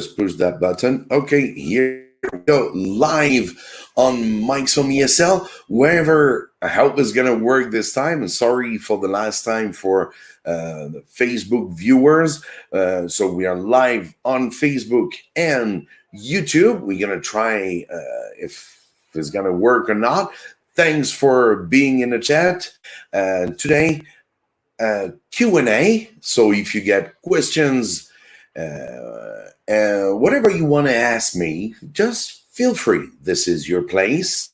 Just push that button. Okay, here we go. Live on Mikeshomeesl. Wherever I hope it's gonna work this time. And sorry for the last time for the Facebook viewers. So we are live on Facebook and YouTube. We're gonna try if it's gonna work or not. Thanks for being in the chat. Today, Q&A. So if you get questions, whatever you want to ask me, just feel free. This is your place.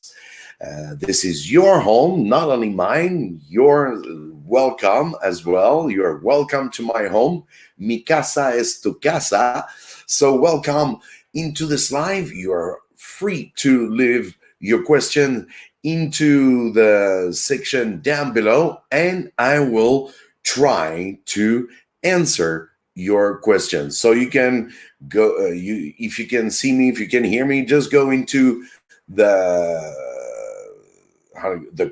This is your home, not only mine. You're welcome as well. You're welcome to my home. Mi casa es tu casa. So welcome into this live. You're free to leave your question into the section down below, and I will try to answer your questions. So you can go, if you can see me, if you can hear me, just go into the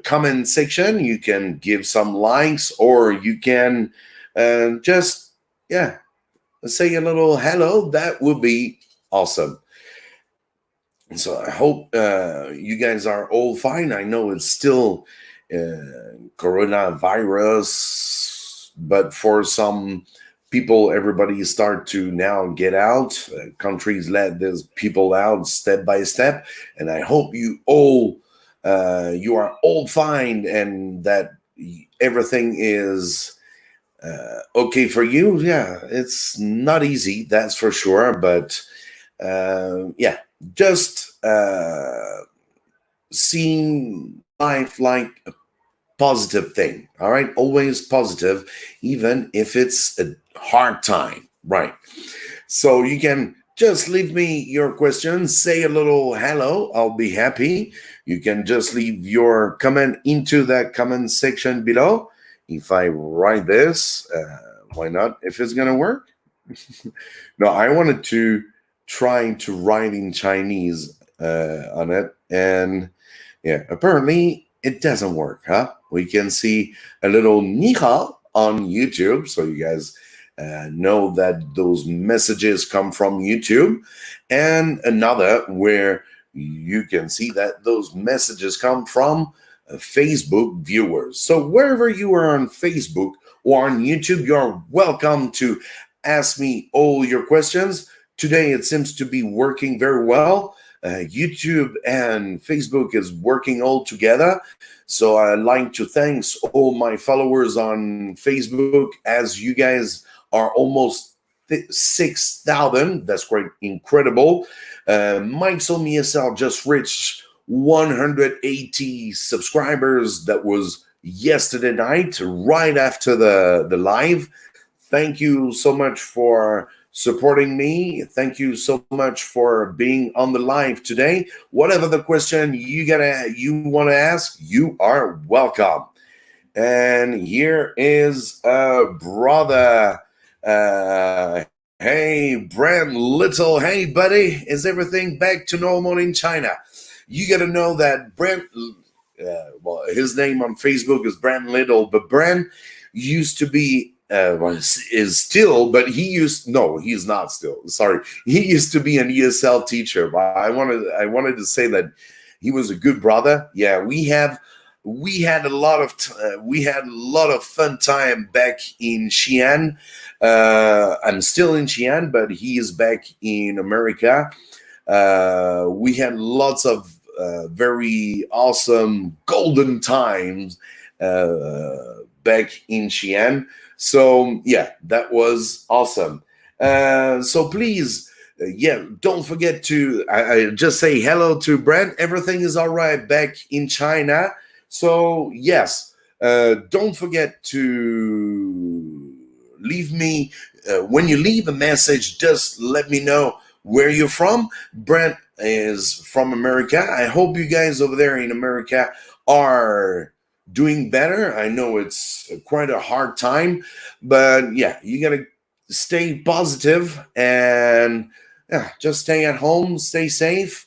comment section. You can give some likes, or you can just say a little hello. That would be awesome. So I hope you guys are all fine. I know it's still coronavirus, but for some people, everybody start to now get out. Countries let these people out step by step, and I hope you are all fine, and that everything is okay for you. Yeah, it's not easy, that's for sure, but just seeing life like a positive thing. All right, always positive, even if it's a hard time, right? So you can just leave me your questions, say a little hello, I'll be happy. You can just leave your comment into that comment section below. If I write this, why not, if it's gonna work? No, I wanted to try to write in Chinese on it, and apparently it doesn't work, huh? We can see a little ni hao on YouTube, so you guys know that those messages come from YouTube, and another where you can see that those messages come from Facebook viewers. So wherever you are on Facebook or on YouTube, you're welcome to ask me all your questions. Today it seems to be working very well. YouTube and Facebook is working all together. So I'd like to thank all my followers on Facebook, as you guys are almost 6,000. That's quite incredible. Mikeshomeesl just reached 180 subscribers. That was yesterday night, right after the live. Thank you so much for supporting me. Thank you so much for being on the live today. Whatever the question you want to ask, you are welcome. And here is a brother. Hey, Brent Little. Hey, buddy. Is everything back to normal in China? You got to know that Brent, his name on Facebook is Brent Little, but Brent used to be is still, but he's not still. Sorry, he used to be an ESL teacher. But I wanted to say that he was a good brother. Yeah, we had a lot of fun time back in Xi'an. I'm still in Xi'an, but he is back in America. We had lots of very awesome golden times back in Xi'an. So that was awesome. So please, don't forget to I just say hello to Brent. Everything is all right back in China. So yes, don't forget to leave me when you leave a message. Just let me know where you're from. Brent is from America. I hope you guys over there in America are doing better. I know it's quite a hard time, but you gotta stay positive and just stay at home, stay safe.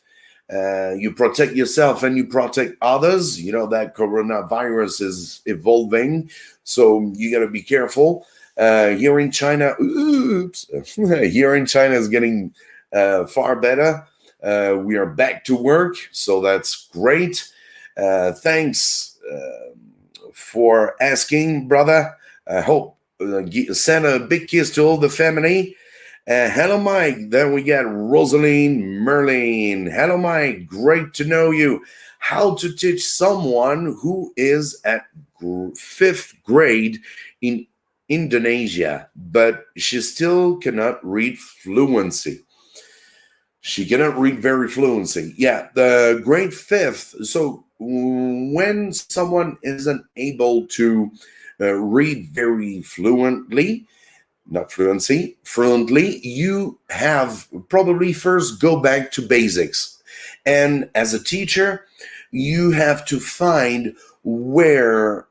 You protect yourself and you protect others. You know that coronavirus is evolving, so you gotta be careful. Here in China, here in China is getting far better. We are back to work, so that's great. Thanks for asking, brother. I hope send a big kiss to all the family. Hello, Mike. Then we got Rosaline Merlin. Hello, Mike. Great to know you. How to teach someone who is at fifth grade in Indonesia, but she still cannot read fluency. She cannot read very fluency. Yeah, the grade fifth. So when someone isn't able to read very fluently, not fluently, you have probably first go back to basics. And as a teacher, you have to find where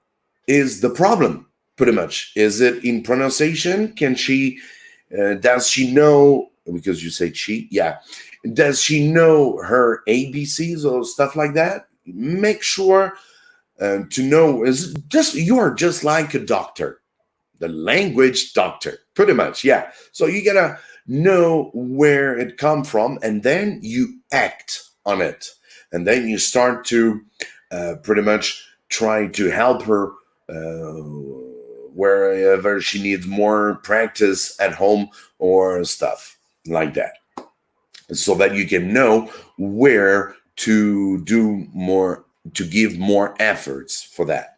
is the problem, pretty much. Is it in pronunciation? Does she know, because you say she, yeah. Does she know her ABCs or stuff like that? Make sure to know, is just, you are just like a doctor. The language doctor, pretty much, yeah. So you gotta know where it come from, and then you act on it, and then you start to pretty much try to help her wherever she needs more practice at home or stuff like that, so that you can know where to do more, to give more efforts for that.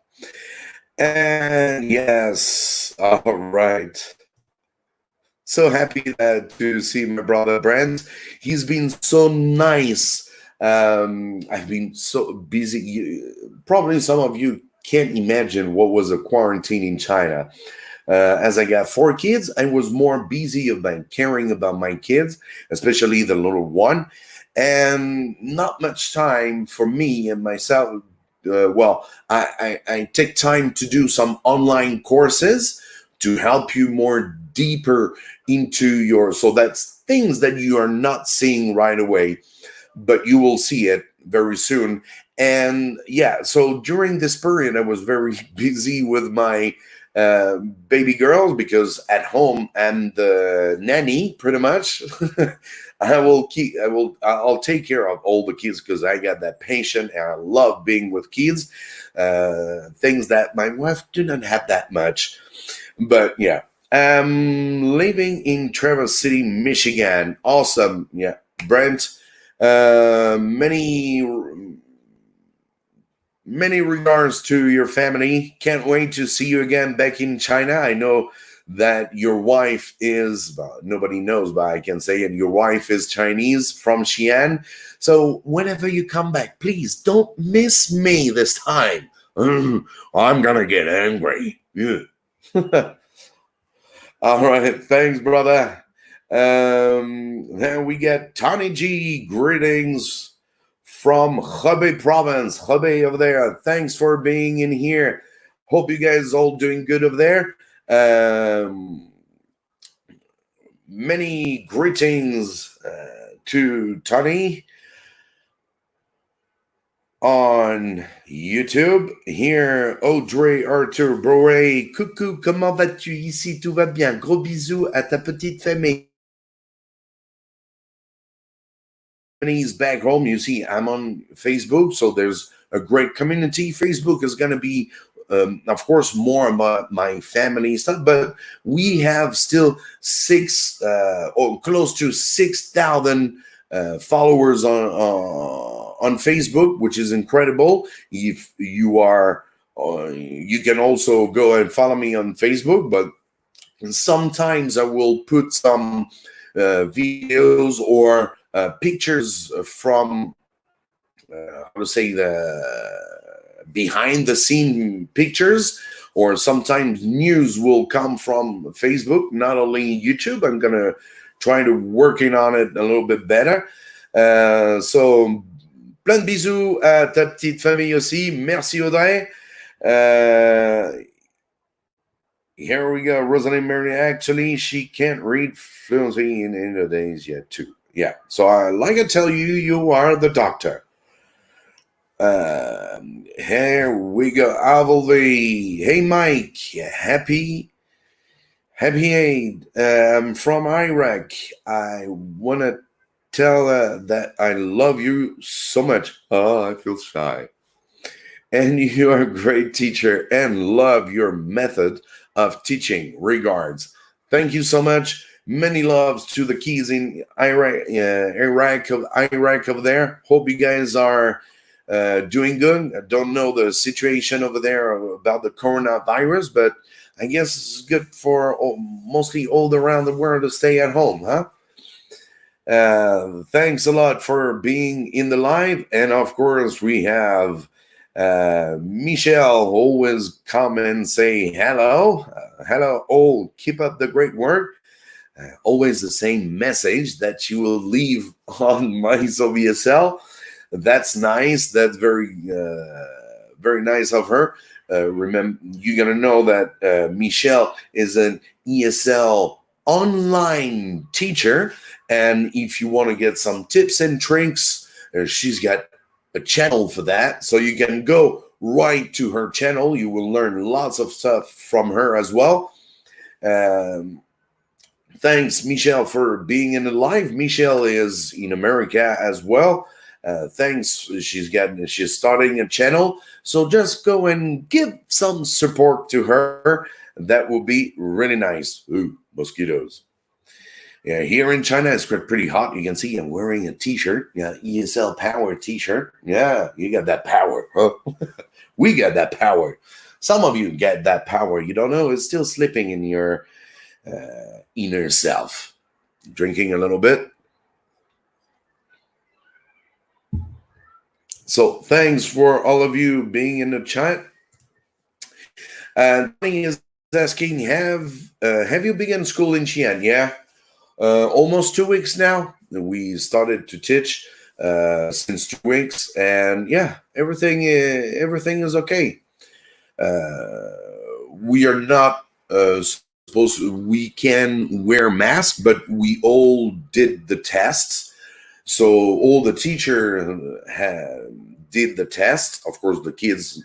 And yes, all right. So happy to see my brother Brent. He's been so nice. I've been so busy. Probably some of you can't imagine what was a quarantine in China. As I got 4 kids, I was more busy about caring about my kids, especially the little one, and not much time for me and myself. I take time to do some online courses to help you more deeper into your, so that's things that you are not seeing right away, but you will see it very soon. And yeah, so during this period, I was very busy with my baby girls, because at home I'm the nanny, pretty much. I'll take care of all the kids because I got that patient and I love being with kids. Things that my wife do not have that much. But yeah, I'm living in Traverse City, Michigan. Awesome. Yeah, Brent. Many regards to your family. Can't wait to see you again back in China. I know that your wife is, nobody knows, but I can say it, your wife is Chinese from Xi'an. So whenever you come back, please don't miss me this time. I'm gonna get angry. Yeah. All right, thanks, brother. Then we get Tony G. Greetings from Hebei province. Hebei over there. Thanks for being in here. Hope you guys all doing good over there. Many greetings to Tony on YouTube. Here, Audrey Arthur Brouet. Coucou, comment vas-tu? Ici, tout va bien. Gros bisous à ta petite famille. Back home, you see, I'm on Facebook, so there's a great community. Facebook is going to be, of course, more about my family stuff, but we have still or close to 6,000 followers on Facebook, which is incredible. If you are, you can also go and follow me on Facebook, but sometimes I will put some videos or pictures from how to say, the behind the scene pictures, or sometimes news will come from Facebook, not only YouTube. I'm gonna try to working on it a little bit better. So plein de bisous à ta petite famille aussi. Merci Audrey. Here we go. Rosalind Mary, actually, she can't read fluently in Indonesia too. Yeah. So like I tell you, you are the doctor. Here we go. Avalvi. Hey, Mike. Happy Aid. I'm from Iraq. I want to tell that I love you so much. Oh, I feel shy. And you are a great teacher and love your method of teaching. Regards. Thank you so much. Many loves to the kids in Iraq over there. Hope you guys are doing good. I don't know the situation over there about the coronavirus, but I guess it's good for mostly all around the world to stay at home, huh? Thanks a lot for being in the live. And of course, we have Michelle always come and say hello. Hello, all. Keep up the great work. Always the same message that you will leave on Mikeshomeesl. That's nice. That's very nice of her. Remember, you're gonna know that Michelle is an ESL online teacher, and if you want to get some tips and tricks, she's got a channel for that, so you can go right to her channel. You will learn lots of stuff from her as well. Thanks, Michelle, for being in the live. Michelle is in America as well. Thanks. She's starting a channel, so just go and give some support to her. That will be really nice. Ooh, mosquitoes. Yeah, here in China, it's pretty hot. You can see I'm wearing a t-shirt. Yeah, ESL Power t-shirt. Yeah, you got that power. Huh? We got that power. Some of you get that power. You don't know. It's still sleeping in your inner self. Drinking a little bit. So thanks for all of you being in the chat. Tony is asking, have you begun school in Xi'an? Yeah. Almost 2 weeks now. We started to teach since 2 weeks, and yeah, everything is okay. We are not supposed to, we can wear masks, but we all did the tests. So all the teacher did the test. Of course, the kids.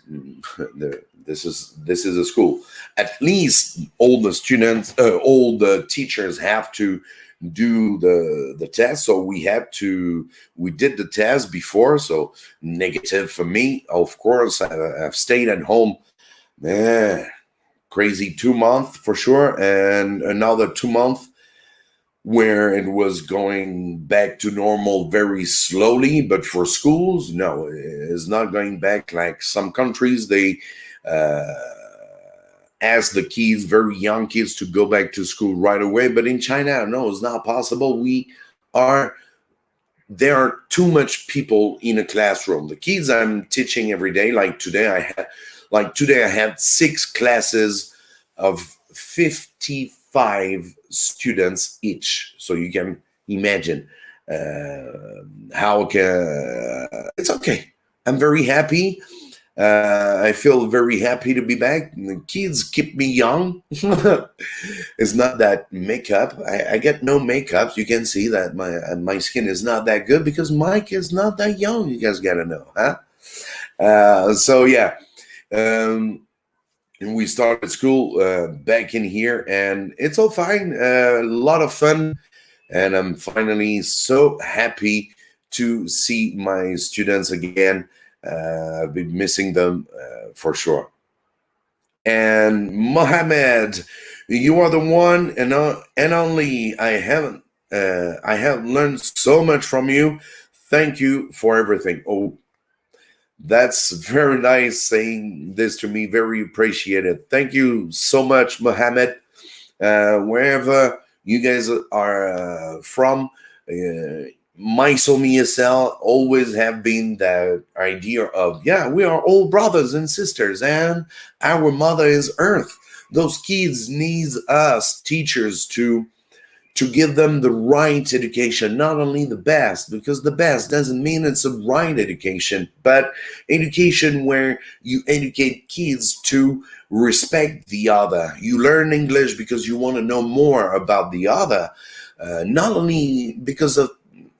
This is a school. At least all the students, all the teachers have to do the test. So we did the test before. So negative for me. Of course, I've stayed at home. Crazy 2 months for sure, and another 2 months where it was going back to normal very slowly. But for schools, no, it's not going back like some countries. They ask the kids, very young kids, to go back to school right away. But in China, no, it's not possible. There are too much people in a classroom. The kids I'm teaching every day, like today I had 6 classes of 55 students each. So you can imagine it's okay. I'm very happy. I feel very happy to be back. The kids keep me young. It's not that makeup. I get no makeup. You can see that my skin is not that good because Mike is not that young. You guys gotta know, huh? So yeah. And we started school back in here, and it's all fine. A lot of fun, and I'm finally so happy to see my students again. I've been missing them for sure. And Mohammed, you are the one and only. I have learned so much from you. Thank you for everything. Oh, that's very nice saying this to me. Very appreciated. Thank you so much, Mohammed. Wherever you guys are from, Mikeshomeesl always have been that idea of, yeah, we are all brothers and sisters, and our mother is Earth. Those kids need us, teachers, to give them the right education, not only the best, because the best doesn't mean it's a right education, but education where you educate kids to respect the other. You learn English because you want to know more about the other, not only because of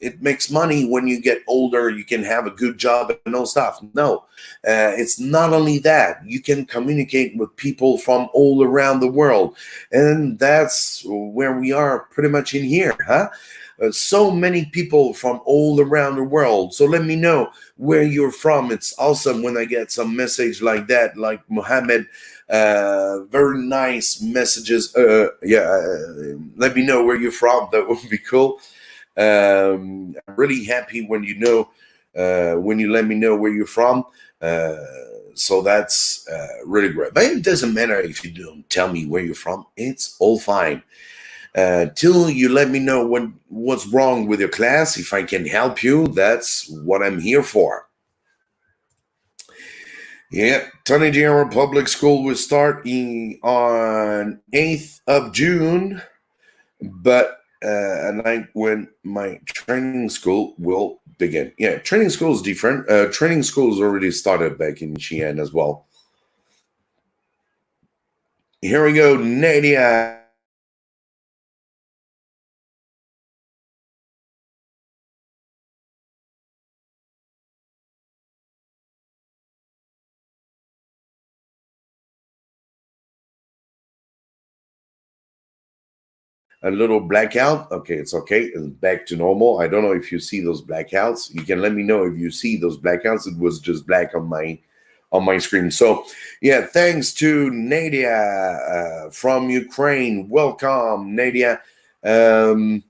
it makes money. When you get older, you can have a good job and all stuff. No, it's not only that. You can communicate with people from all around the world. And that's where we are pretty much in here, huh? so many people from all around the world. So let me know where you're from. It's awesome when I get some message like that, like Mohammed. Very nice messages. Let me know where you're from. That would be cool. I'm really happy when you know, when you let me know where you're from. So that's really great. But it doesn't matter if you don't tell me where you're from. It's all fine. Till you let me know what's wrong with your class. If I can help you, that's what I'm here for. Yeah, Tony General Public School will start on 8th of June, but like when my training school will begin. Yeah, training school is different. Training school has already started back in Xi'an as well. Here we go, Nadia. A little blackout. Okay, it's okay. It's back to normal. I don't know if you see those blackouts. You can let me know if you see those blackouts. It was just black on my screen. So yeah, thanks to Nadia from Ukraine. Welcome, Nadia. If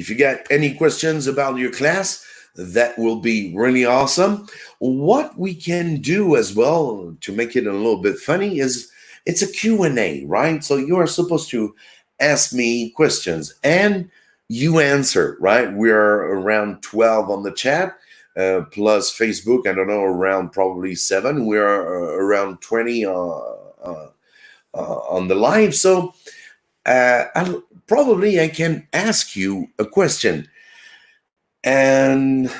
you got any questions about your class, that will be really awesome. What we can do as well to make it a little bit funny is it's a Q&A, right? So you are supposed to ask me questions and you answer, right? We are around 12 on the chat, plus Facebook, I don't know, around probably 7. We are around 20 on the live. So I can ask you a question. And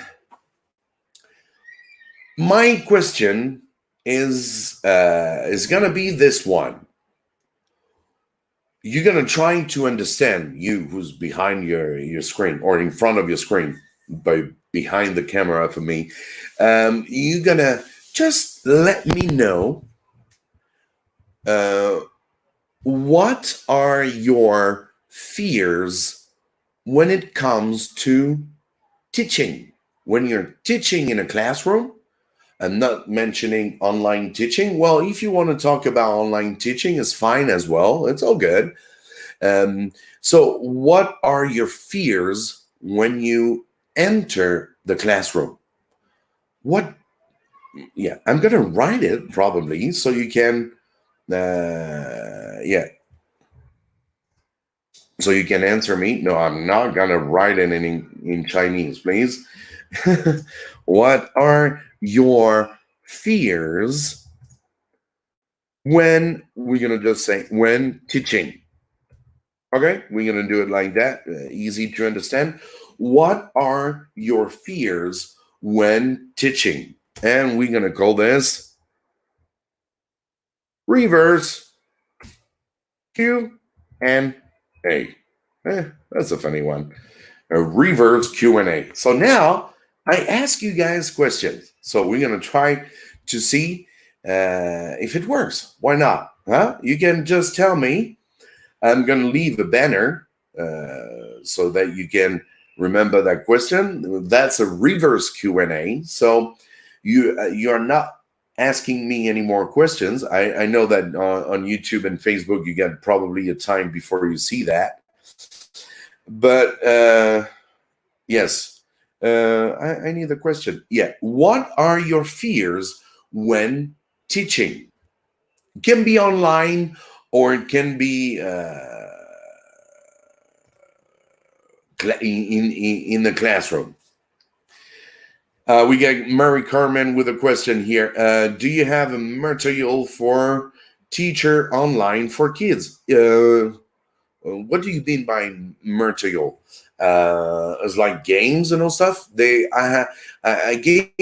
my question is gonna be this one. You're gonna try to understand, you who's behind your screen or in front of your screen, by behind the camera for me. You're gonna just let me know what are your fears when it comes to teaching. When you're teaching in a classroom, I'm not mentioning online teaching. Well, if you want to talk about online teaching, it's fine as well. It's all good. So what are your fears when you enter the classroom? Yeah, I'm going to write it probably so you can, so you can answer me. No, I'm not going to write it in Chinese, please. What are your fears when we're going to just say when teaching? Okay, we're going to do it like that. Easy to understand. What are your fears when teaching? And we're going to call this reverse Q&A. That's a funny one. A reverse Q&A. So now I ask you guys questions. So we're going to try to see if it works. Why not? Huh? You can just tell me. I'm going to leave a banner so that you can remember that question. That's a reverse Q&A. So you are not asking me any more questions. I know that on YouTube and Facebook, you get probably a time before you see that. But yes, I need the question. Yeah. What are your fears when teaching? It can be online or it can be in the classroom. We got Murray Carmen with a question here. Do you have a material for teacher online for kids? What do you mean by material? It's like games and all stuff. I gave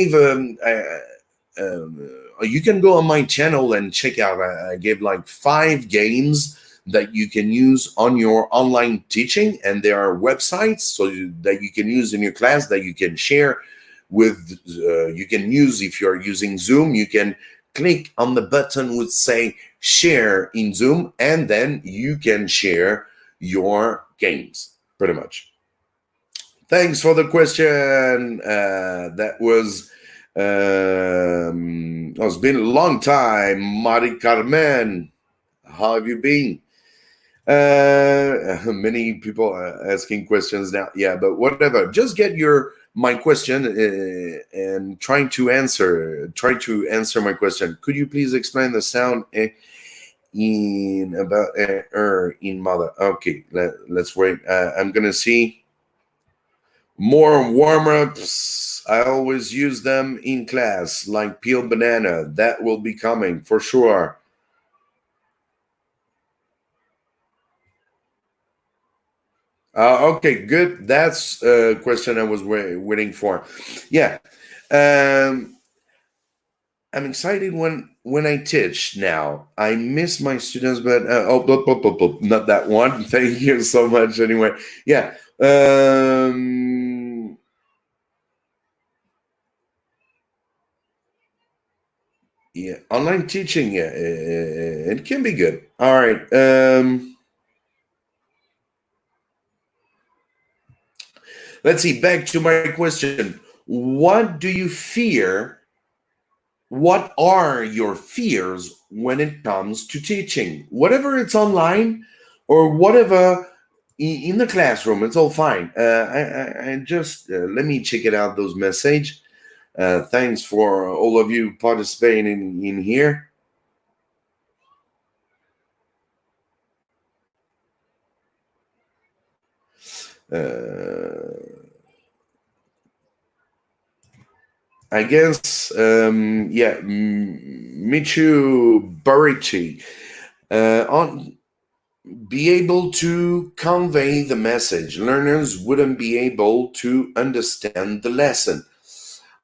you can go on my channel and check out. I gave like 5 games that you can use on your online teaching, and there are websites that you can use in your class that you can share with. You can use if you're using Zoom. You can click on the button would say share in Zoom, and then you can share your games. pretty much. Thanks for the question. That was, it's been a long time. Mari Carmen, how have you been? Many people are asking questions now. Yeah, but whatever. Just get my question and try to answer my question. Could you please explain the sound in about in mother? Okay, let's wait. I'm gonna see. More warm-ups. I always use them in class, like peel banana. That will be coming for sure. Okay, good. That's a question I was waiting for. Yeah. I'm excited when I teach now. I miss my students, but not that one. Thank you so much. Anyway, yeah. Yeah, online teaching, yeah, it can be good. All right. Let's see. Back to my question. What do you fear? What are your fears when it comes to teaching? Whatever it's online or whatever in the classroom, it's all fine. I just let me check it out. Those message. Thanks for all of you participating in here. I guess, yeah, Michu Barichi, on be able to convey the message. Learners wouldn't be able to understand the lesson.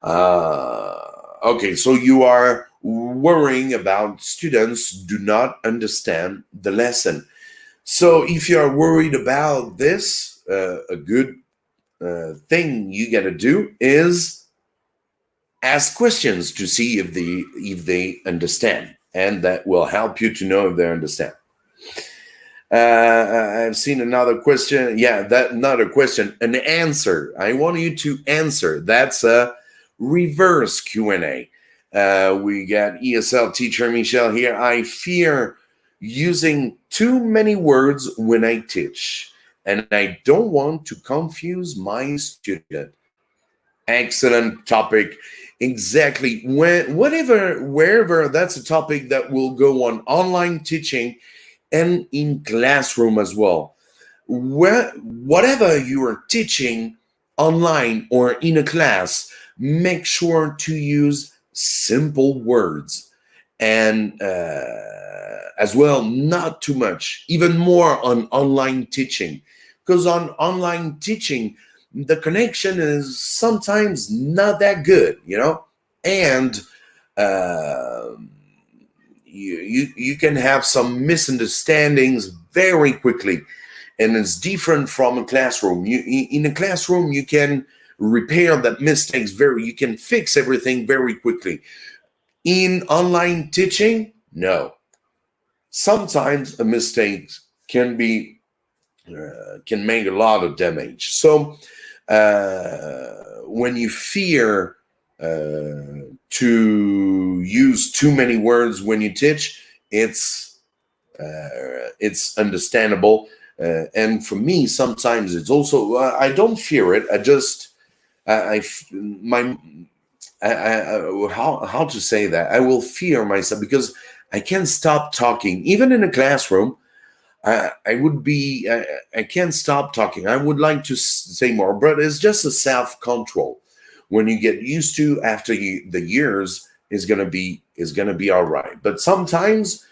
Okay, so you are worrying about students do not understand the lesson. So if you are worried about this, a good thing you gotta do is ask questions to see if they understand, and that will help you to know if they understand. I've seen another question. Yeah, that not a question, an answer. I want you to answer. That's a reverse Q&A. We got ESL teacher Michel here. I fear using too many words when I teach, and I don't want to confuse my student. Excellent topic. Exactly. Wherever that's a topic that will go on online teaching and in classroom as well. Whatever you are teaching online or in a class, make sure to use simple words and as well, not too much, even more on online teaching. Because on online teaching, the connection is sometimes not that good, and you can have some misunderstandings very quickly, and it's different from a classroom. In a classroom you can repair that mistakes you can fix everything very quickly. In online teaching, no. Sometimes a mistake can make a lot of damage. So when you fear to use too many words when you teach, it's understandable. And for me, sometimes it's also I don't fear it. I just how to say that? I will fear myself because I can't stop talking, even in a classroom. I can't stop talking. I would like to say more, but it's just a self-control. When you get used to after the years, is gonna be all right. But sometimes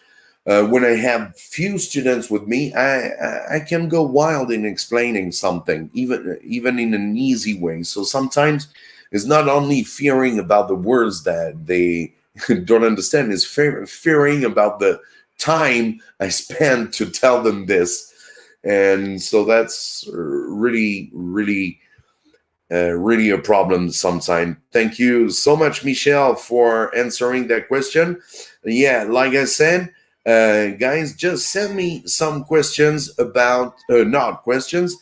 when I have few students with me, I can go wild in explaining something, even in an easy way. So sometimes it's not only fearing about the words that they don't understand, it's fearing about the time I spend to tell them this. And so that's really, really, really a problem sometimes. Thank you so much, Michel, for answering that question. Yeah, like I said, guys, just send me some questions about, not questions,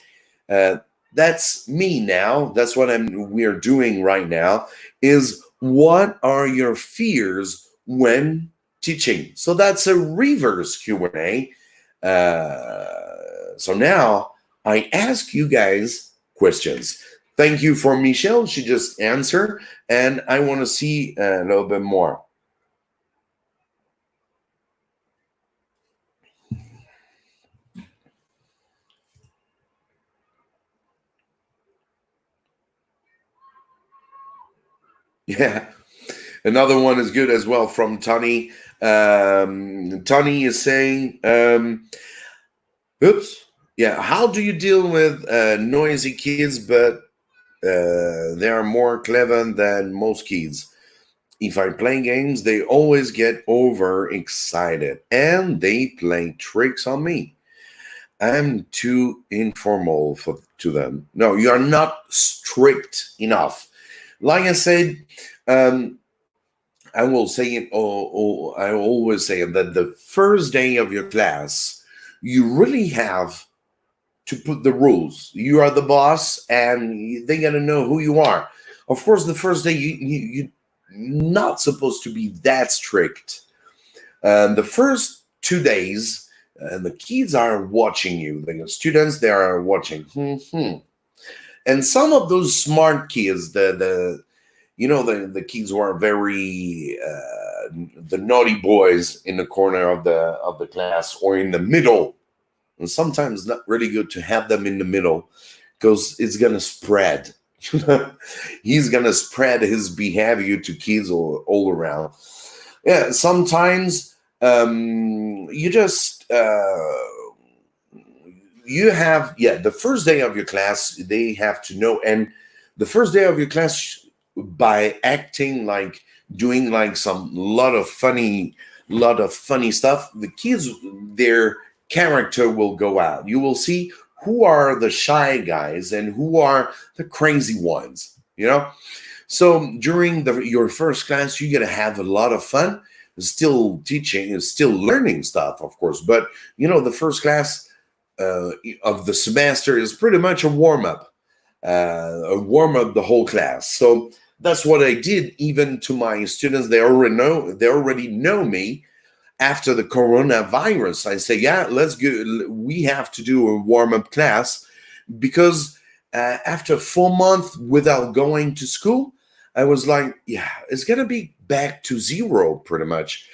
That's me now. That's what we're doing right now. Is what are your fears when teaching? So that's a reverse Q&A. So now I ask you guys questions. Thank you for Michelle. She just answered, and I want to see a little bit more. Yeah, another one is good as well from Tony. Tony is saying, oops, yeah, how do you deal with noisy kids, but they are more clever than most kids? If I play games, they always get overexcited and they play tricks on me. I'm too informal to them. No, you are not strict enough. Like I said, um, I will say it. I always say it, that the first day of your class, you really have to put the rules. You are the boss, and they gotta know who you are. Of course, the first day you're not supposed to be that strict. The first 2 days, the kids are watching you. The students, they are watching. And some of those smart kids, the kids who are very the naughty boys in the corner of the class or in the middle. And sometimes not really good to have them in the middle because it's gonna spread. He's gonna spread his behavior to kids all around. Yeah, sometimes you just you have the first day of your class they have to know, and the first day of your class, by acting like doing like some lot of funny stuff, the kids, their character will go out. You will see who are the shy guys and who are the crazy ones, so during your first class you're gonna have a lot of fun, still teaching, still learning stuff, of course, but the first class of the semester is pretty much a warm-up the whole class. So that's what I did even to my students. They already know me. After the coronavirus, I say, yeah, let's go. We have to do a warm-up class because after 4 months without going to school, I was like, yeah, it's gonna be back to zero pretty much.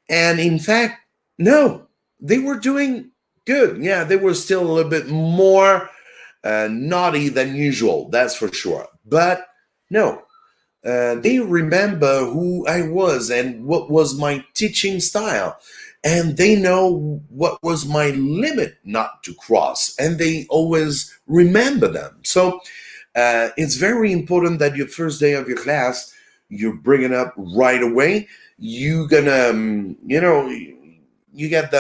And in fact, no, they were doing good. Yeah, they were still a little bit more naughty than usual, that's for sure. But no, they remember who I was and what was my teaching style. And they know what was my limit not to cross. And they always remember them. So it's very important that your first day of your class, you bring it up right away. You gonna, you get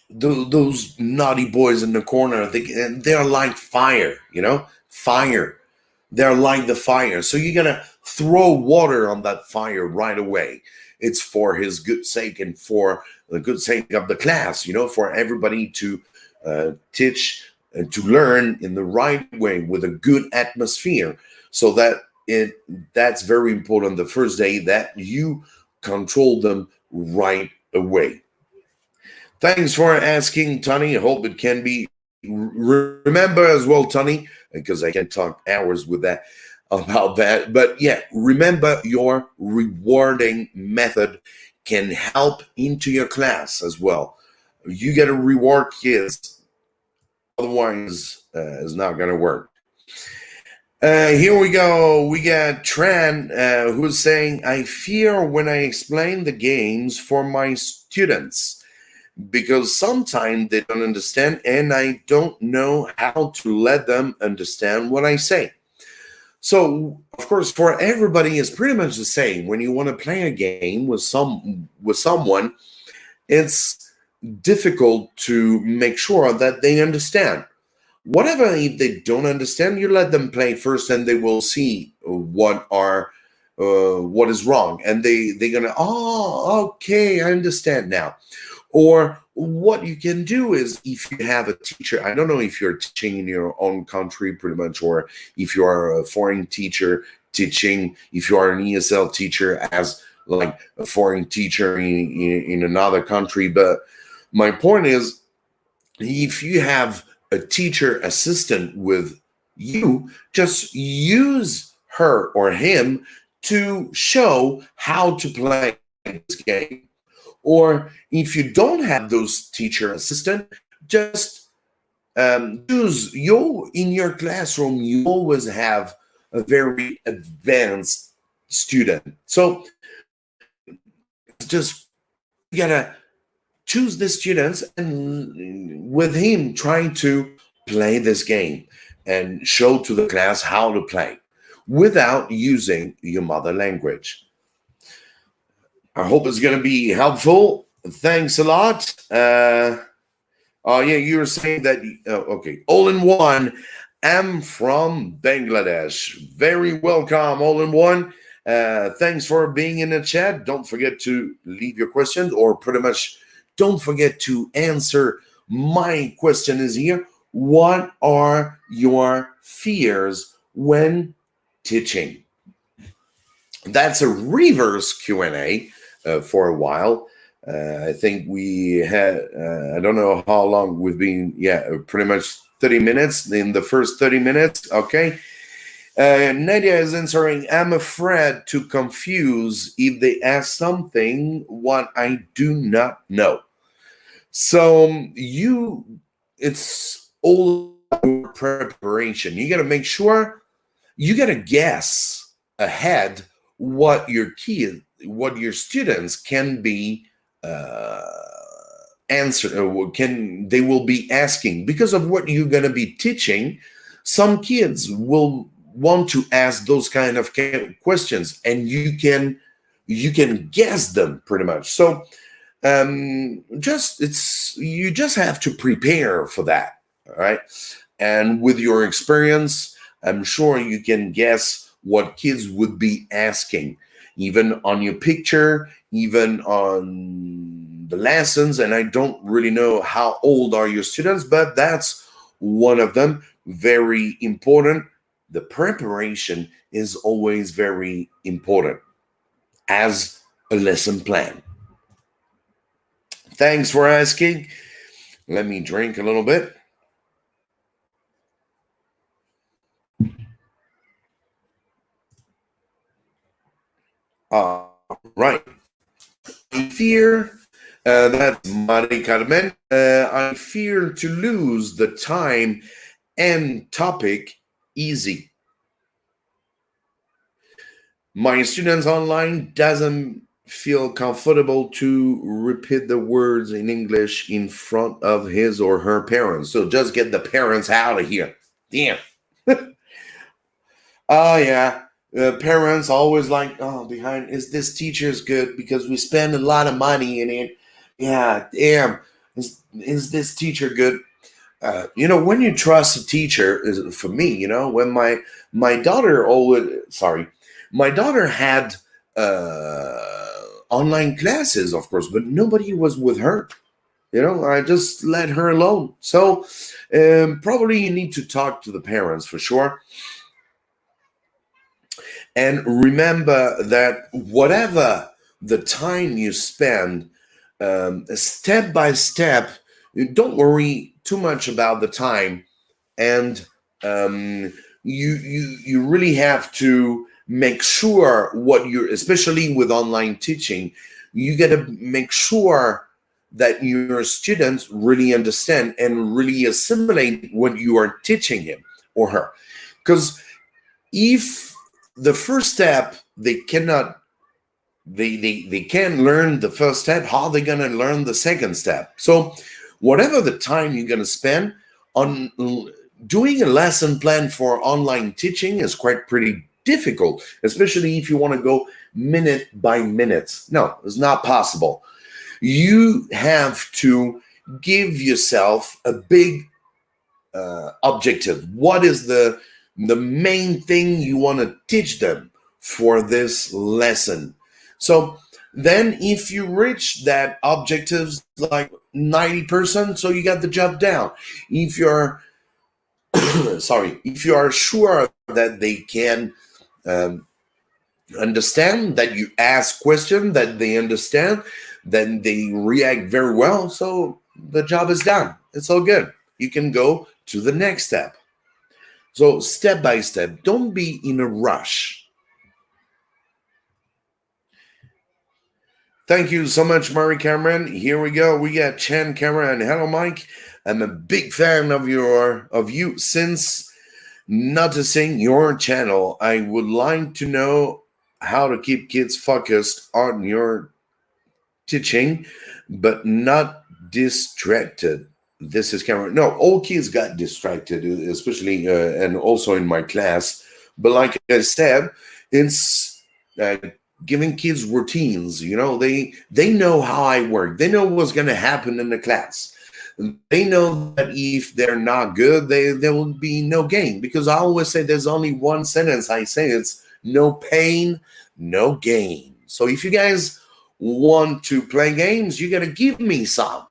those naughty boys in the corner. They're like fire, fire. They're like the fire. So you're gonna throw water on that fire right away. It's for his good sake and for the good sake of the class, for everybody to teach and to learn in the right way with a good atmosphere. So that's very important the first day, that you control them right away. Thanks for asking, Tony. I hope it can be. Remember as well, Tony, because I can talk hours with that about that. But yeah, remember your rewarding method can help into your class as well. You got to reward kids, otherwise, it's not going to work. Here we go. We got Tran, who's saying, I fear when I explain the games for my students, because sometimes they don't understand and I don't know how to let them understand what I say. So, of course, for everybody, it's pretty much the same. When you want to play a game with someone, it's difficult to make sure that they understand. Whatever, if they don't understand, you let them play first, and they will see what is wrong, and they're gonna, oh, okay, I understand now. Or what you can do is, if you have a teacher, I don't know if you're teaching in your own country pretty much, or if you are a foreign teacher teaching, if you are an ESL teacher as like a foreign teacher in another country. But my point is, if you have a teacher assistant with you, just use her or him to show how to play this game. Or if you don't have those teacher assistant, just use in your classroom. You always have a very advanced student, so just you gotta choose the students and with him trying to play this game and show to the class how to play without using your mother language. I hope it's going to be helpful. Thanks a lot. Oh yeah, you were saying that. Okay, all in one. I'm from Bangladesh. Very welcome, all in one. Thanks for being in the chat. Don't forget to leave your questions, or pretty much don't forget to answer. My question is here: what are your fears when teaching? That's a reverse Q&A for a while. I think we had, I don't know how long we've been, pretty much 30 minutes in the first 30 minutes. Okay. Nadia is answering, I'm afraid to confuse if they ask something what I do not know. So it's all preparation. You got to make sure, you got to guess ahead what your students can be they will be asking because of what you're going to be teaching. Some kids will want to ask those kind of questions, and you can guess them pretty much. So you just have to prepare for that. All right. And with your experience, I'm sure you can guess what kids would be asking, even on your picture, even on the lessons. And I don't really know how old are your students, but that's one of them. Very important. The preparation is always very important as a lesson plan. Thanks for asking. Let me drink a little bit. Right. I fear, that's Mari Carmen. I fear to lose the time and topic easy. My students online doesn't feel comfortable to repeat the words in English in front of his or her parents. So just get the parents out of here. Damn. Oh yeah. Parents always like, behind, is this teacher's good because we spend a lot of money in it. Yeah, damn. Is this teacher good? When you trust a teacher, for me, when my daughter my daughter had online classes, of course, but nobody was with her. I just let her alone. So probably you need to talk to the parents for sure. And remember that whatever the time you spend, step by step, don't worry too much about the time. And you really have to make sure especially with online teaching, you got to make sure that your students really understand and really assimilate what you are teaching him or her. Because if the first step they cannot, they can't learn the first step, how are they going to learn the second step? So whatever the time you're going to spend on doing a lesson plan for online teaching is pretty difficult, especially if you want to go minute by minute. No, it's not possible. You have to give yourself a big objective. What is the main thing you want to teach them for this lesson? So Then if you reach that objectives like 90%, so you got the job down. If you're sorry, if you are sure that they can um, understand, that you ask questions, that they understand, then they react very well, so the job is done. It's all good. You can go to the next step. So step by step, don't be in a rush. Thank you so much, Murray Cameron. Here we go. We got Chan Cameron. Hello, Mike. I'm a big fan of you since noticing your channel. I would like to know how to keep kids focused on your teaching, but not distracted. This is Cameron. No, all kids got distracted, especially and also in my class. But like I said, it's giving kids routines. They know how I work. They know what's going to happen in the class. They know that if they're not good, there will be no gain. Because I always say there's only one sentence I say. It's no pain, no gain. So if you guys want to play games, you got to give me some.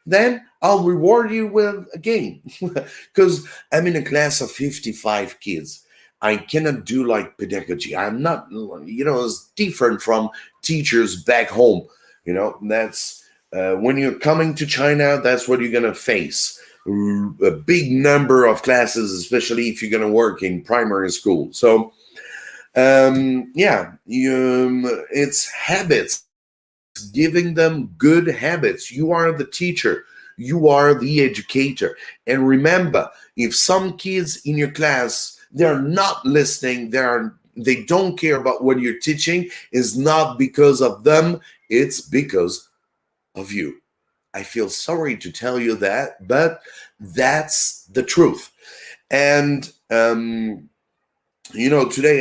Then I'll reward you with a game. Because I'm in a class of 55 kids. I cannot do like pedagogy. I'm not, it's different from teachers back home. That's when you're coming to China, that's what you're going to face. A big number of classes, especially if you're going to work in primary school. So, it's habits, giving them good habits. You are the teacher. You are the educator. And remember, if some kids in your class, they're not listening, they don't care about what you're teaching, is not because of them, it's because of you. I feel sorry to tell you that, but that's the truth. And today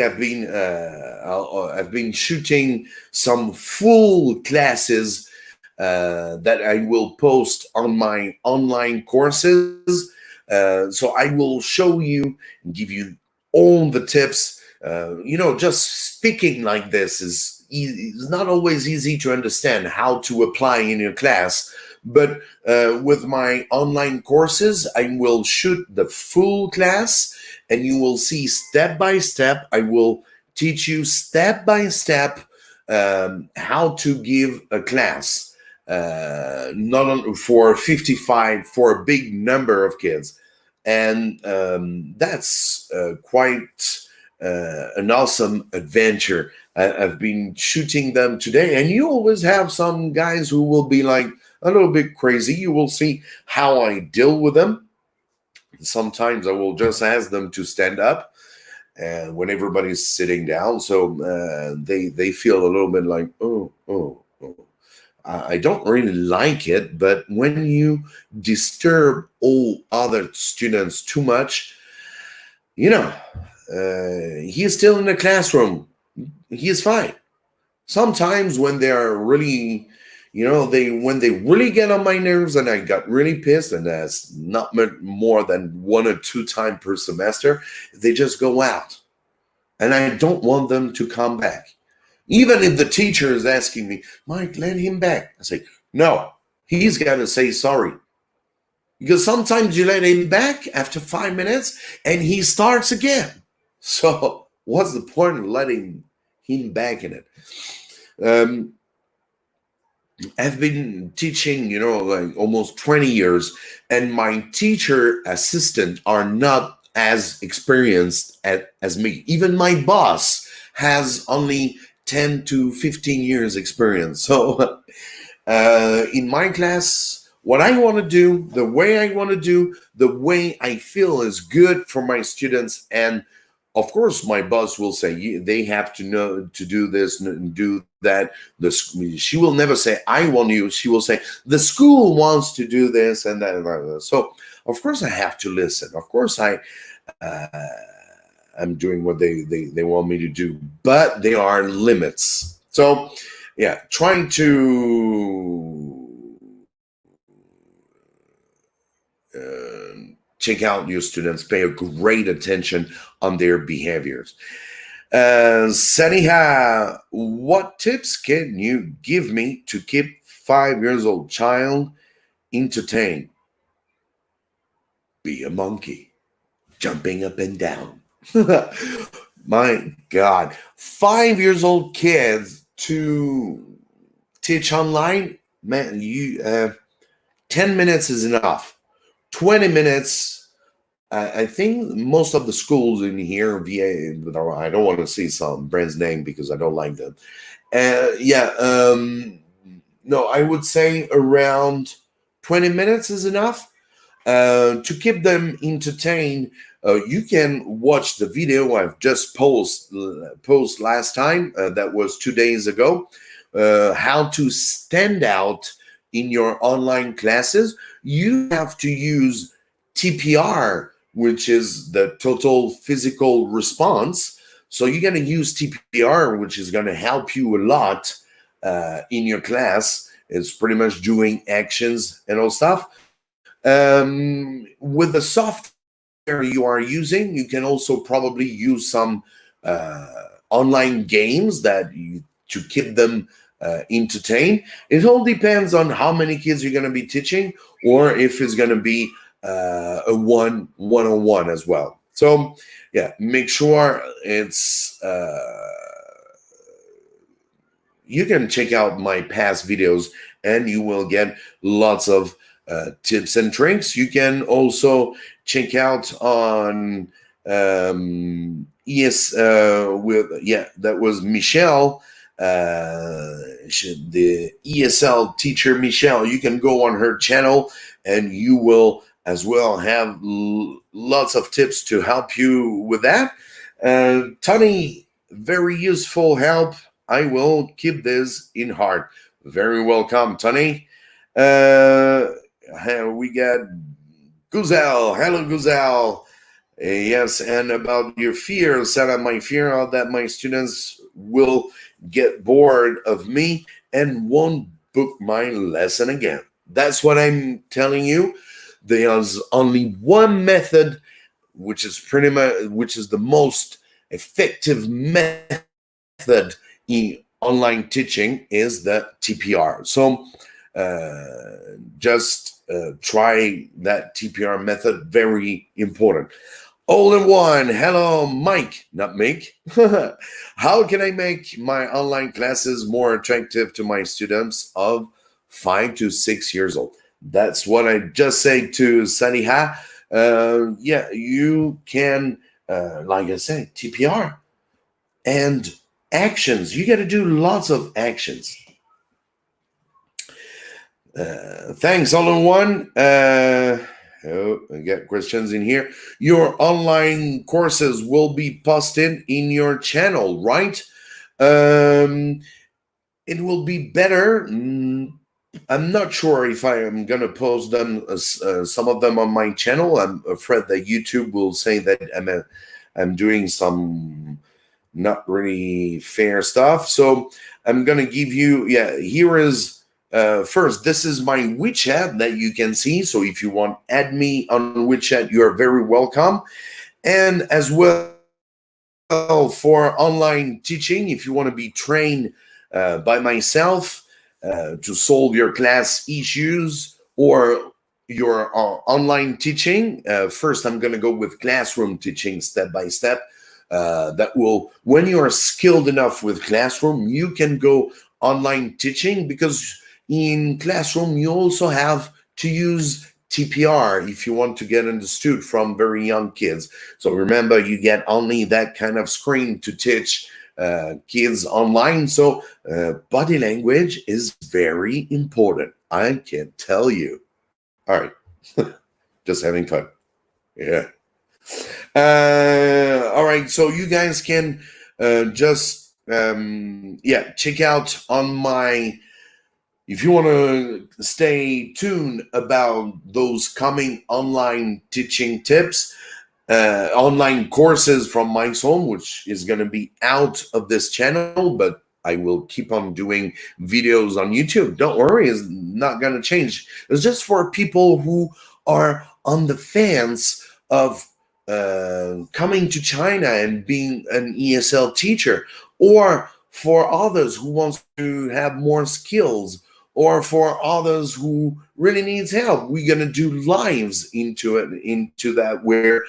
I've been shooting some full classes that I will post on my online courses. So I will show you and give you all the tips. Just speaking like this is not always easy to understand how to apply in your class. But with my online courses, I will shoot the full class, and you will see step by step. I will teach you step by step how to give a class, not only for 55, for a big number of kids. And that's quite an awesome adventure. I've been shooting them today, and you always have some guys who will be like a little bit crazy. You will see how I deal with them. Sometimes I will just ask them to stand up, and when everybody's sitting down, so they feel a little bit like, oh. I don't really like it, but when you disturb all other students too much, he is still in the classroom. He is fine. Sometimes when they are really, when they really get on my nerves and I got really pissed, and that's not more than 1 or 2 times per semester, they just go out. And I don't want them to come back. Even if the teacher is asking me, Mike, let him back. I say, no, he's got to say sorry. Because sometimes you let him back after 5 minutes and he starts again. So what's the point of letting him back in it? I've been teaching, like almost 20 years, and my teacher assistant are not as experienced as me. Even my boss has only 10 to 15 years experience. So in my class, what I want to do, the way I want to do, the way I feel is good for my students. And of course, my boss will say they have to know to do this and do that. She will never say, I want you. She will say, the school wants to do this and that. So, of course, I have to listen. Of course, I'm doing what they want me to do. But there are limits. So, yeah, trying to check out your students, pay a great attention on their behaviors. Saniha, what tips can you give me to keep 5 years old child entertained? Be a monkey, jumping up and down. My God, 5 years old kids to teach online, man, 10 minutes is enough. 20 minutes. I think most of the schools in here, I don't want to say some brand's name because I don't like them. No, I would say around 20 minutes is enough to keep them entertained. You can watch the video I've just post last time. That was 2 days ago. How to stand out in your online classes. You have to use TPR, which is the total physical response. So you're going to use TPR, which is going to help you a lot in your class. It's pretty much doing actions and all stuff. With the software you are using, you can also probably use some online games to keep them entertained. It all depends on how many kids you're going to be teaching, or if it's going to be a one-on-one as well. So yeah, make sure it's you can check out my past videos and you will get lots of tips and tricks. You can also check out on that was Michelle, the ESL teacher Michelle. You can go on her channel and you will as well have lots of tips to help you with that. Tony, very useful help. I will keep this in heart. Very welcome, Tony. We got Guzel. Hello, Guzel. Yes, and about your fear, Sarah, my fear are that my students will get bored of me and won't book my lesson again. That's what I'm telling you. There's only one method, which is the most effective method in online teaching, is the TPR. So just try that TPR method. Very important. All in one. Hello, Mike, not Mike. How can I make my online classes more attractive to my students of 5 to 6 years old? That's what I just said to Saniha. You can, like I said, TPR and actions. You got to do lots of actions. Thanks, all in one. I get questions in here. Your online courses will be posted in your channel, right? It will be better. I'm not sure if I am going to post them, some of them on my channel. I'm afraid that YouTube will say that I'm doing some not really fair stuff. So I'm going to give you, here is, first, this is my WeChat that you can see. So if you want to add me on WeChat, you are very welcome. And as well, for online teaching, if you want to be trained by myself to solve your class issues or your online teaching, first I'm going to go with classroom teaching step by step. That will, when you are skilled enough with classroom, you can go online teaching, because in classroom you also have to use TPR if you want to get understood from very young kids. So remember, you get only that kind of screen to teach kids online. So body language is very important, I can tell you. All right. Just having fun. Yeah. All right, so you guys can just check out on my, if you want to stay tuned about those coming online teaching tips, online courses from Mikeshomeesl, which is going to be out of this channel, but I will keep on doing videos on YouTube. Don't worry, it's not going to change. It's just for people who are on the fence of coming to China and being an ESL teacher, or for others who wants to have more skills, or for others who really needs help. We're gonna do lives into that, where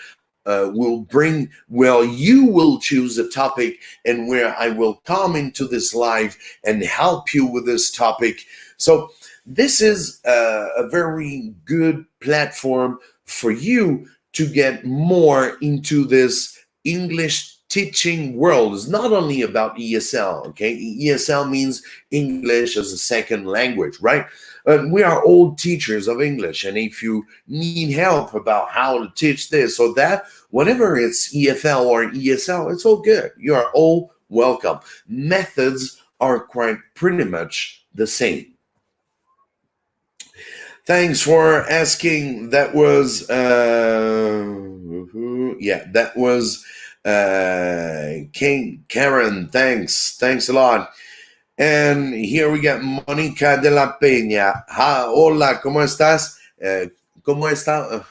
we'll bring, well, you will choose a topic, and where I will come into this live and help you with this topic. So this is a very good platform for you to get more into this English teaching world. It's not only about ESL, okay? ESL means English as a second language, right? We are all teachers of English, and if you need help about how to teach this or that, whatever it's EFL or ESL, it's all good. You are all welcome. Methods are quite pretty much the same. Thanks for asking. That was that was King Karen. Thanks a lot. And here we got Mónica de la Peña. Hola, ¿cómo estás? ¿Cómo está?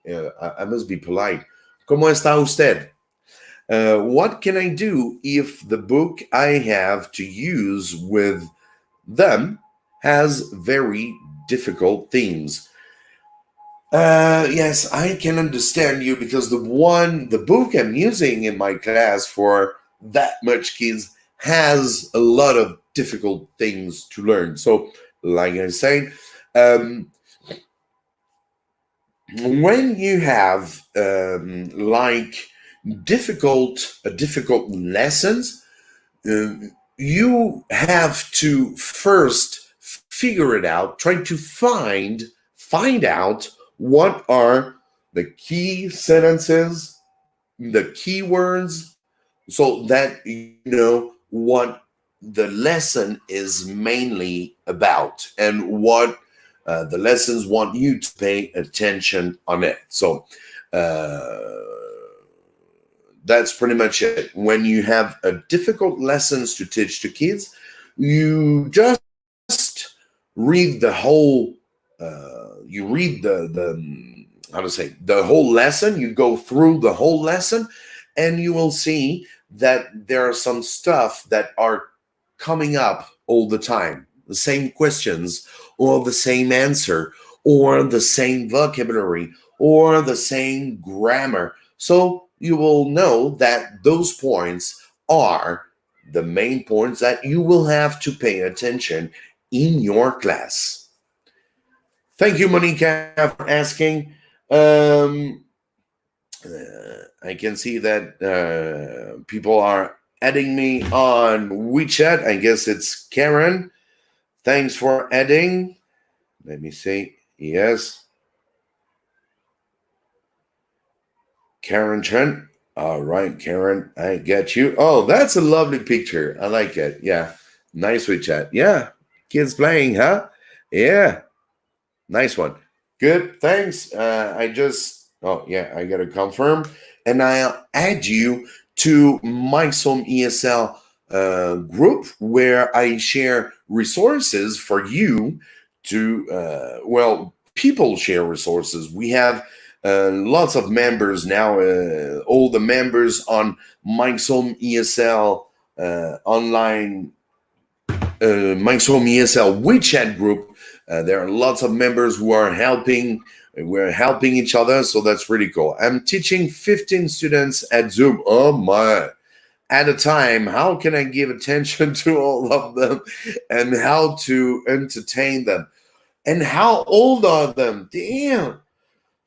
I must be polite. ¿Cómo está usted? What can I do if the book I have to use with them has very difficult themes? Yes, I can understand you, because the book I'm using in my class for that much kids has a lot of difficult things to learn. So, like I said, when you have like difficult lessons, you have to first figure it out, try to find out what are the key sentences, the keywords, so that you know what the lesson is mainly about, and what the lessons want you to pay attention on it. So that's pretty much it. When you have difficult lessons to teach to kids, you just read the whole you read the how to say, the whole lesson. You go through the whole lesson, and you will see that there are some stuff that are coming up all the time, the same questions, or the same answer, or the same vocabulary, or the same grammar. So you will know that those points are the main points that you will have to pay attention in your class. Thank you, Monica, for asking. I can see that people are adding me on WeChat. I guess it's Karen. Thanks for adding. Let me see. Yes. Karen Trent. All right, Karen, I get you. Oh, that's a lovely picture. I like it. Yeah. Nice WeChat. Yeah. Kids playing, huh? Yeah. Nice one. Good. Thanks. I got to confirm. And I'll add you to Mikeshomeesl group, where I share resources for you to, people share resources. We have lots of members now, all the members on Mikeshomeesl online, Mikeshomeesl WeChat group. There are lots of members who are helping. We're helping each other, so that's really cool. I'm teaching 15 students at Zoom. Oh my. At a time, how can I give attention to all of them, and how to entertain them? And how old are them? Damn.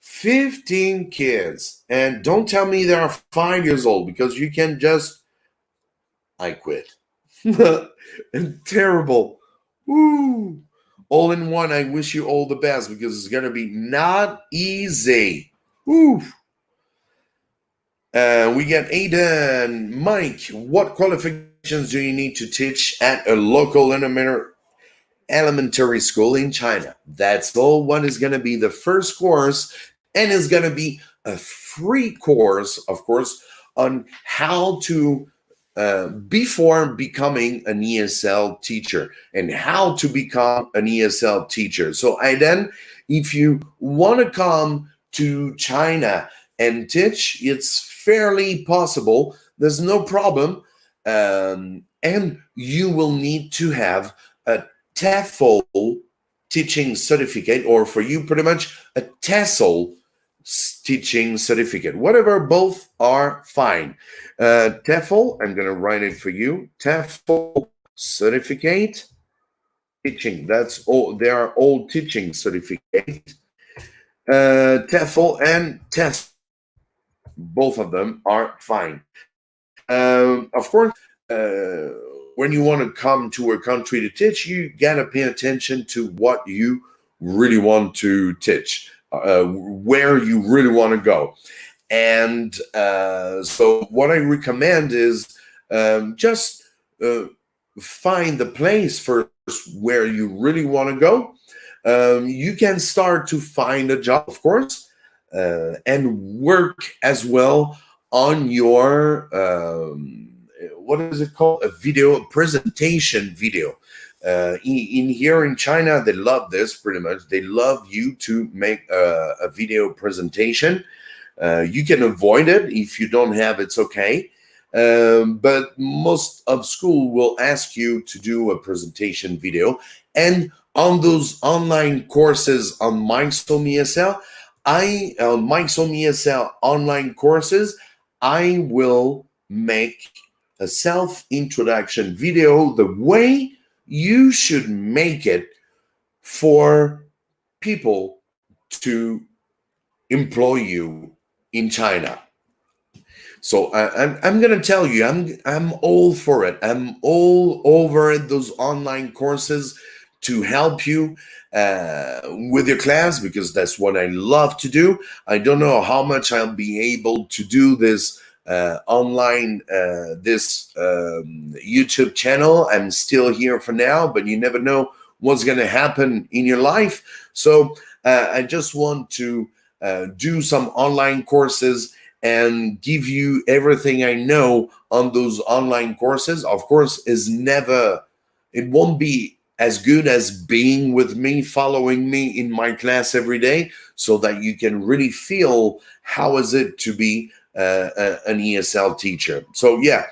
15 kids. And don't tell me they are 5 years old, because you can just, I quit. Terrible. Woo. All in one, I wish you all the best, because it's going to be not easy. Woo. We get Aiden. Mike, what qualifications do you need to teach at a local elementary school in China? That's all. What is going to be the first course, and is going to be a free course, of course, on how to before becoming an ESL teacher, and how to become an ESL teacher. So Aiden, if you want to come to China and teach. It's fairly possible. There's no problem. And you will need to have a TEFL teaching certificate, or for you, pretty much a TESOL teaching certificate. Whatever, both are fine. TEFL, I'm going to write it for you. TEFL certificate teaching. That's all. They are all teaching certificate. TEFL and TESOL, both of them are fine. Of course, when you want to come to a country to teach, you gotta pay attention to what you really want to teach, where you really want to go. And so what I recommend is just find the place first where you really want to go. You can start to find a job, of course, and work as well on your what is it called? A presentation video. In here in China, they love this pretty much. They love you to make a video presentation. You can avoid it if you don't have it's okay. But most of school will ask you to do a presentation video. And on those online courses on Mikeshomeesl, Mikeshomeesl online courses, I will make a self-introduction video the way you should make it for people to employ you in China. So I'm gonna tell you, I'm all for it. I'm all over those online courses to help you with your class, because that's what I love to do. I don't know how much I'll be able to do this online, this YouTube channel. I'm still here for now, but you never know what's going to happen in your life. So I just want to do some online courses and give you everything I know on those online courses. Of course, it won't be as good as being with me, following me in my class every day, so that you can really feel how is it to be an ESL teacher. So yeah,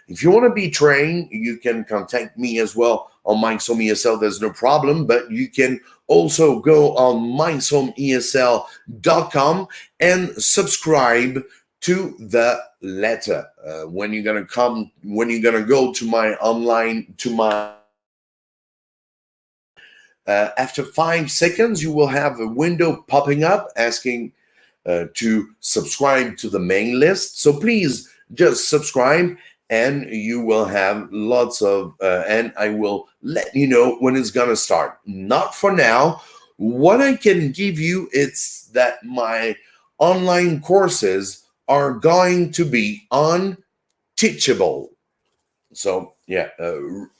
if you want to be trained, you can contact me as well on Mikeshomeesl. There's no problem, but you can also go on Mikeshomeesl.com and subscribe to the letter when you're gonna go to my online, to my after 5 seconds, you will have a window popping up asking to subscribe to the main list. So please just subscribe, and you will have lots of, and I will let you know when it's gonna start. Not for now. What I can give you is that my online courses are going to be on Teachable. So yeah,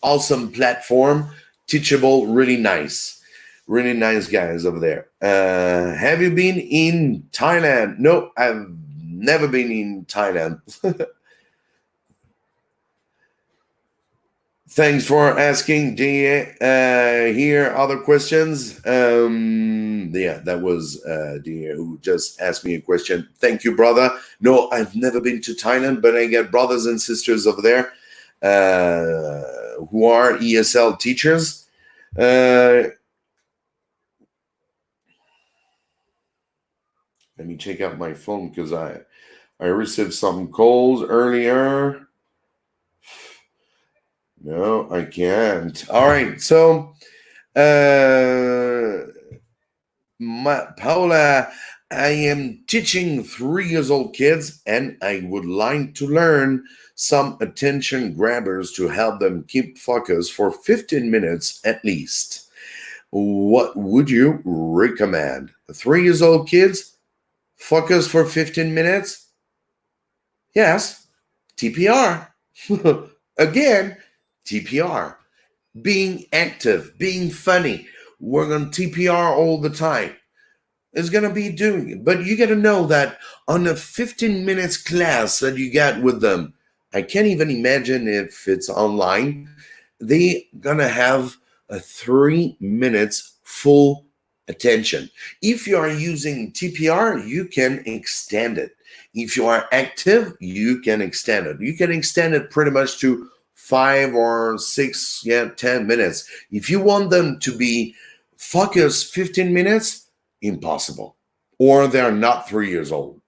awesome platform. Teachable, really nice guys over there. Have you been in Thailand? No, I've never been in Thailand. Thanks for asking, DA. Here, other questions. Yeah, that was DA who just asked me a question. Thank you, brother. No, I've never been to Thailand, but I got brothers and sisters over there who are ESL teachers. Let me check out my phone, because I received some calls earlier. No, I can't. All right, so Paula, I am teaching 3-year-old kids, and I would like to learn some attention grabbers to help them keep focus for 15 minutes at least. What would you recommend? 3-year-old kids, focus for 15 minutes? Yes, TPR. Again, TPR. Being active, being funny. We're going to TPR all the time. It's going to be doing it. But you got to know that on a 15 minutes class that you got with them, I can't even imagine if it's online, they going to have a 3 minutes full attention. If you are using TPR, you can extend it. If you are active, you can extend it. You can extend it pretty much to 5 or 6, 10 minutes. If you want them to be focused 15 minutes, impossible. Or they're not 3 years old.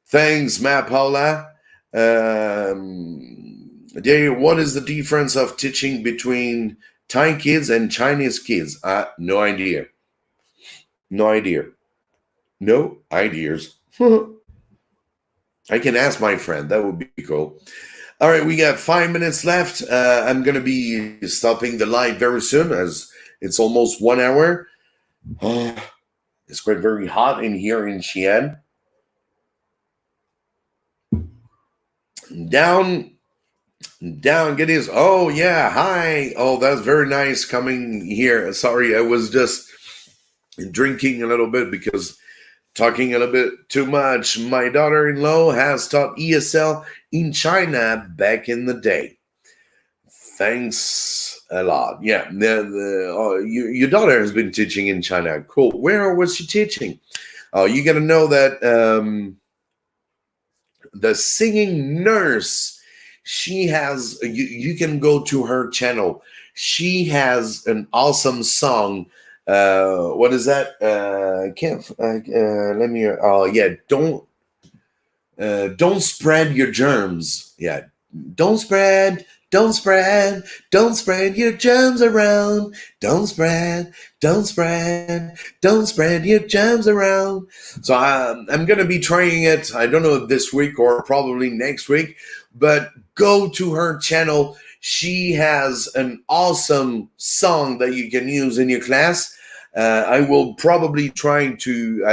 Thanks, Matt Paula. What is the difference of teaching between Thai kids and Chinese kids? No idea. No idea. No ideas. I can ask my friend. That would be cool. All right, we got 5 minutes left. I'm going to be stopping the live very soon as it's almost 1 hour. It's quite very hot in here in Xi'an. Down, get his. Oh, yeah. Hi. Oh, that's very nice coming here. Sorry, I was just drinking a little bit because talking a little bit too much. My daughter-in-law has taught ESL in China back in the day. Thanks a lot. Yeah, your daughter has been teaching in China. Cool. Where was she teaching? Oh, you got to know that the singing nurse, she has, you can go to her channel. She has an awesome song. What is that? Let me, oh yeah, don't spread your germs. Yeah. Don't spread your germs around. Don't spread your germs around. So I'm going to be trying it. I don't know if this week or probably next week, but go to her channel. She has an awesome song that you can use in your class. I will probably try to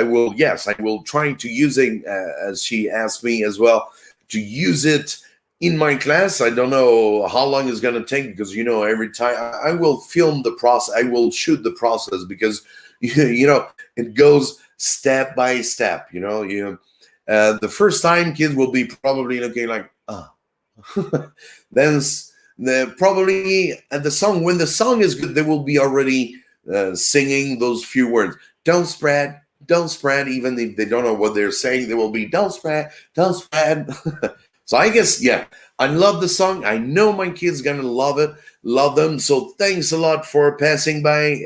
using, as she asked me as well, to use it in my class. I don't know how long it's going to take because, every time I will film the process, I will shoot the process because, it goes step by step, the first time kids will be probably looking like, then probably at the song, when the song is good, they will be already singing those few words. Don't spread, even if they don't know what they're saying, they will be don't spread. So I guess, yeah, I love the song. I know my kids gonna love them. So thanks a lot for passing by.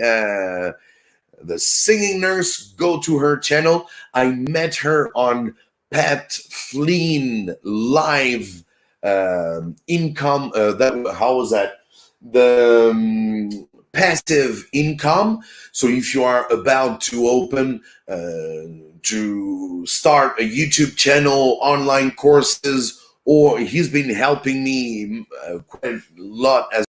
The singing nurse, go to her channel. I met her on Pat Flynn live income. How was that? The passive income. So if you are about to open to start a YouTube channel, online courses, or he's been helping me quite a lot as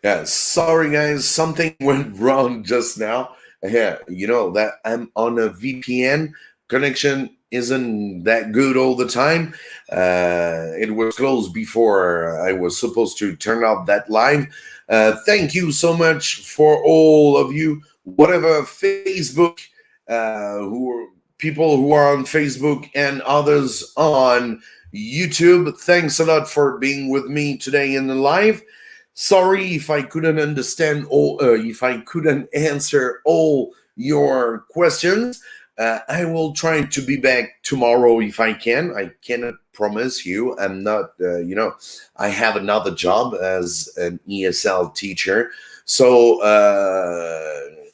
yeah, sorry guys, something went wrong just now. Yeah, that I'm on a VPN. Connection isn't that good all the time. It was closed before I was supposed to turn off that live. Thank you so much for all of you. Whatever Facebook, people who are on Facebook and others on YouTube, thanks a lot for being with me today in the live. Sorry if I couldn't understand if I couldn't answer all your questions. I will try to be back tomorrow if I can. I cannot promise you. I'm not, I have another job as an ESL teacher. So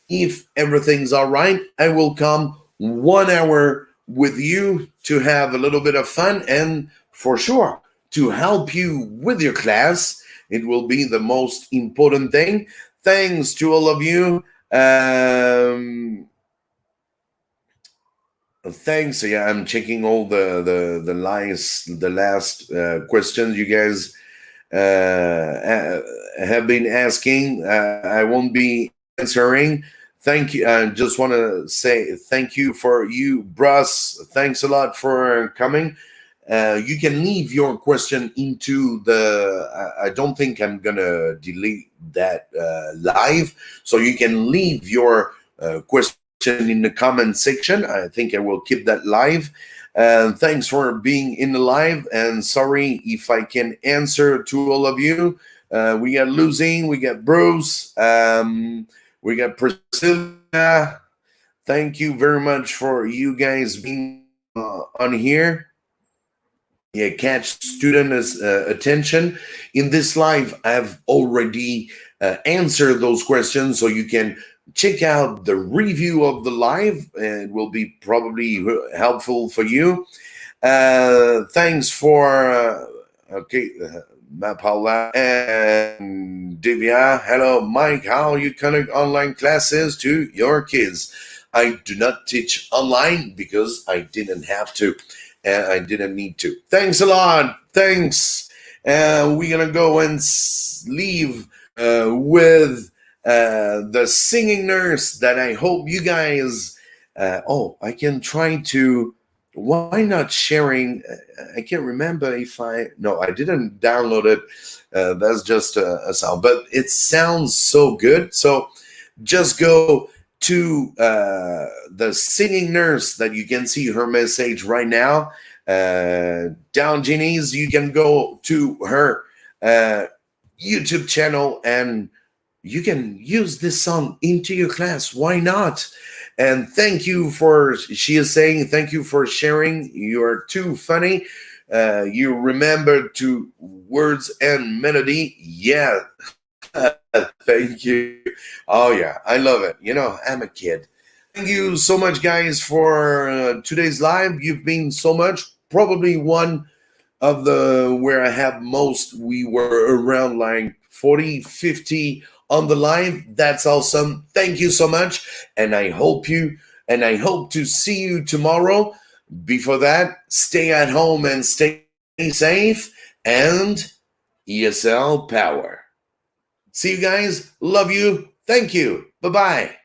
if everything's all right, I will come 1 hour with you to have a little bit of fun and for sure to help you with your class. It will be the most important thing. Thanks to all of you. Thanks. Yeah, I'm checking all the last questions you guys have been asking. I won't be answering. Thank you. I just want to say thank you for you, Bruss. Thanks a lot for coming. You can leave your question into the. I don't think I'm gonna delete that live, so you can leave your question in the comment section. I think I will keep that live. Thanks for being in the live, and sorry if I can answer to all of you. We got Losing, we got Bruce, we got Priscilla. Thank you very much for you guys being on here. Yeah, catch students' attention. In this live, I've already answered those questions, so you can check out the review of the live. It will be probably helpful for you. Thanks for Paula and Divya. Hello, Mike. How you connect online classes to your kids? I do not teach online because I didn't have to, and I didn't need to. Thanks a lot. Thanks. We're gonna go and leave with the singing nurse that I hope you guys. I can try to. Why not sharing? I can't remember if I didn't download it. That's just a sound, but it sounds so good. So just go to the singing nurse that you can see her message right now. Down Genies, you can go to her YouTube channel and you can use this song into your class. Why not? And thank you she is saying, thank you for sharing. You're too funny. You remember to words and melody. Yeah. Thank you. Oh, yeah. I love it. I'm a kid. Thank you so much, guys, for today's live. You've been so much. Probably one of the where I have most. We were around like 40, 50 on the live. That's awesome. Thank you so much. And I hope to see you tomorrow. Before that, stay at home and stay safe, and ESL power. See you guys. Love you. Thank you. Bye-bye.